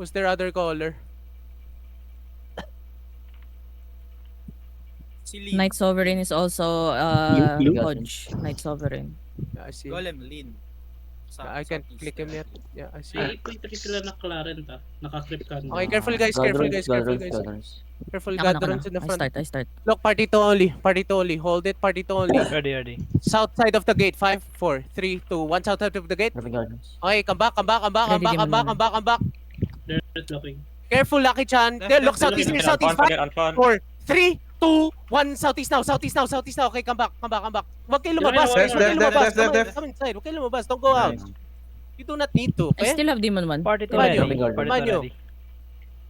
Who's their other caller? Si Lin. Night Sovereign is also You- Hodge. Night Sovereign. Yeah, I see. Golem, Lin. Yeah, I can't click him yet. Yeah, I see. Ay, ipag sila na Clarent naka-crypt ka. Okay, careful guys, careful guys, careful guys. Careful, Gadrons in the front. I start. Look, party to only. Party to only. Hold it, party to only. Ready. South side of the gate. 5, 4, 3, 2, 1. South side of the gate. Okay, come back. They're blocking. Careful, Lucky Chan. There, look, southeast here, southeast. 5, 4, 3, 2, 1. Southeast now. Okay, come back. Huwag kayo lumabas. Def, Come inside. Huwag kayo lumabas. Don't go out. You do not need to, I okay? still have Demon 1. Party to Manyo. ready. Party to Manyo. ready.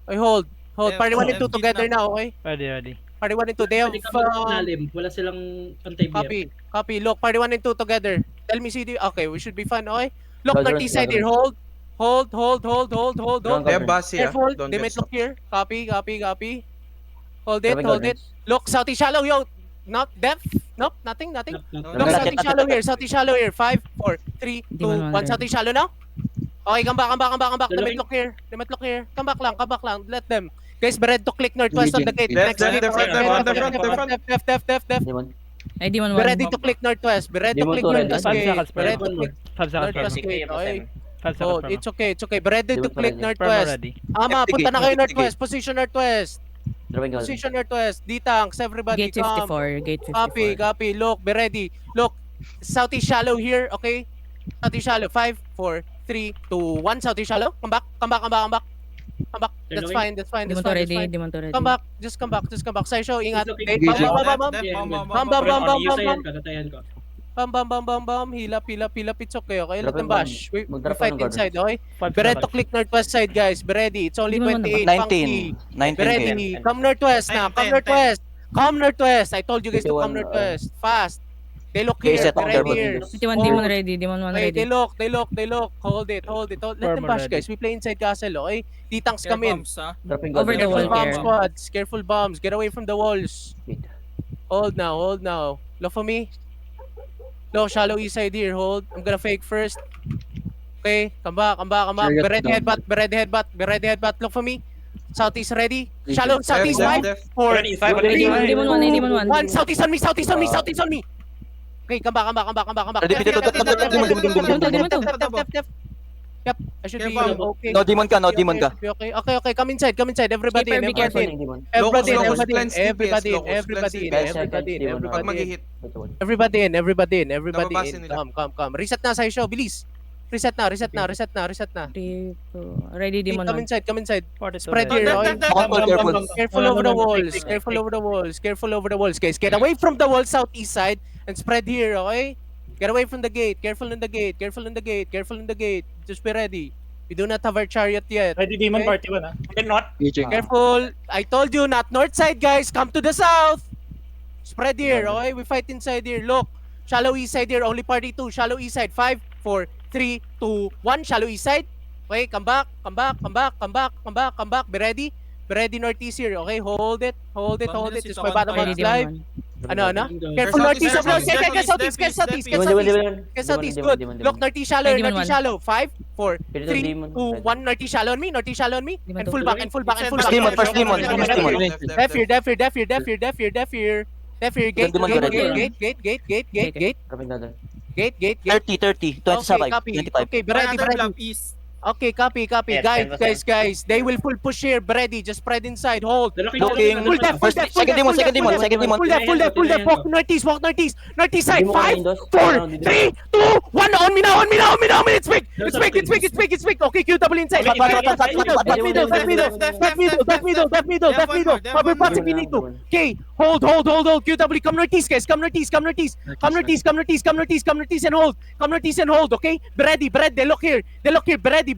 Okay, hold. Yeah, Party 1 and 2 yeah, together yeah. now, okay? Ready. Party 1 and 2. They have, Pwede ka malalim. Wala silang pantay-beer. copy. Look, party 1 and 2 together. Tell me, CD. Okay, we should be fine, okay? Look, Galderons, northeast side here. Hold. Don't They have Basi, Careful. Don't They get might look here. Copy. Hold it. Look, southeast shallow, yo. Not depth. Nope, nothing. Look, southeast shallow here. 5, 4, 3, 2, 1. Southeast shallow now. Okay, come back. They might look here. Come back lang. Let them. Guys, be ready to click northwest on the gate. Left, Next gate. left, Left. Ay, Demon Be 1. ready to click northwest. Be ready to Demon click two, northwest Five gate. seconds, Be ready to click 5 seconds northwest per gate. Okay. 5 seconds Oh, per it's okay. Be ready to Demon click two, northwest. ready. Ama, Left punta na gate, kayo left northwest. Position northwest. Position northwest. D-tanks, everybody Gate come. 54. Gate 54. Copy. Look, be ready. Look, southeast shallow here, okay? Southeast shallow. 5, 4, 3, 2, 1. Southeast shallow. Come back. That's fine. Demon 2 ready. Demon 2 ready. Come back. Just come back. Saisho, ingat. It's okay. Bam. Hilap. It's okay. Let them bash. We fight inside, okay? Be ready to click northwest side, guys. Be ready. It's only Demon 28. 19. Funky. 19 Be ready. Come northwest now. Come northwest. I told you guys to come 51, northwest. Fast. They look Okay, here. set Be on ready double. here. 51 Demon ready. Demon 1 Okay, ready. they look. Hold it. Let them Former bash, ready. guys. We play inside castle, okay? T-tanks come in. Over the wall, Careful bomb Karen. squads. Careful bombs. Get away from the walls. Hold now. Look for me. Look, shallow east side here. Hold. I'm gonna fake first. Okay, come back. Be ready headbutt. Look for me. Southeast ready. Shallow, southeast 5, 4, 3, Demon 1. Demon 1. 1. Southeast on me. Okay, come back. Demon 2. Yep, I should be Careful. okay. No demon ka. Okay. Come inside. Everybody in. Be careful. Everybody in. Nababasin nila. Come. Reset na sa show, bilis. Reset na. 3, 2. Ready, Demon 1. Come inside. Party to Spread ready. here, okay? Careful. Careful over the walls, guys. Get away from the wall, southeast side, and spread here, okay? Get away from the gate. Careful in the gate. Just be ready. We do not have our chariot yet. Ready Demon Okay. Party 1 Careful. I told you, not north side, guys. Come to the south. Spread here, okay? We fight inside here. Look. Shallow east side here. Only party 2. Shallow east side. 5, 4, 3, 2, 1. Shallow east side. Okay, come back. Be ready. Northeast here. Okay, hold it. Just my bottom Ready, box Demon live. 1. Ano? Careful northeast. Southeast. Good. Look, northeast shallow. 5, 4, 3, 2, 1. Northeast shallow on me. And full back. First demon. Def here. Gate. Gate. 30. 27. Copy. 25. Okay, be ready. East. Okay, copy. Guys. They will full push here. Be ready. Just spread inside. Hold. Looking. Full def. Second demon. Full def. Walk northeast. Northeast side. 5, 4, 3, 2, 1. On me now. It's big. Okay, QW inside. Back middle. Cover pots if you need to. Okay, hold. QW, come northeast, guys. Come northeast and hold. Okay, be ready. They look here. Be ready.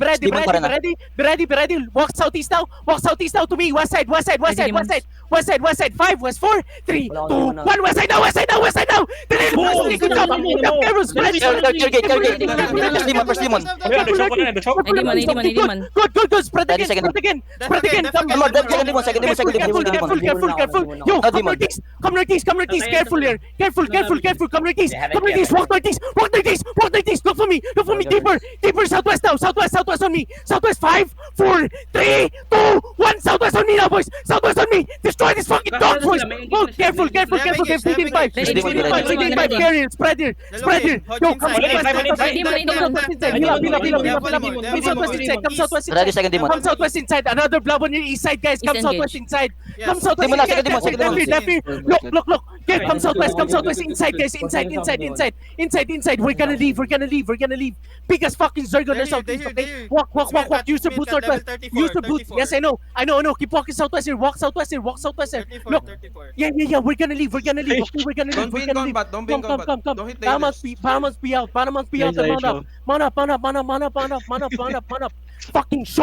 Walk southeast now to me. West side. 5, West 4, 3, 2, 1. West side now. Good job. First demon. Demon. Good. Spread again. Careful. Yo, come northeast. Careful here. Careful. Come northeast. Walk northeast. Look for me. Deeper. Southwest now. Southwest on me. Southwest 5, 4, 3, 2, 1. Southwest on me now, boys. Southwest on me. Destroy this fucking dog, boys. Oh, careful. 15-5. 15-5. Carrier, spread here. Yo, come Southwest inside. Come Southwest inside. Ready, second demon. Come Southwest inside. Another blob on your east side, guys. Come East Southwest inside. Come Southwest Demon na, inside. second demon, Left here. Look. Okay, come Southwest inside, guys. Inside. We're gonna leave. Big as fucking Zergo. There's southeast, okay? Walk. Use the boot northwest. Use the boot. Yes, I know. Keep walking southwest here. Walk southwest here. Look. Yeah. We're gonna leave. Okay, we're gonna Don't be leave. in combat. Don't be in combat. Come. Don't hit the Paramount's be out. Mount up. Fucking shot.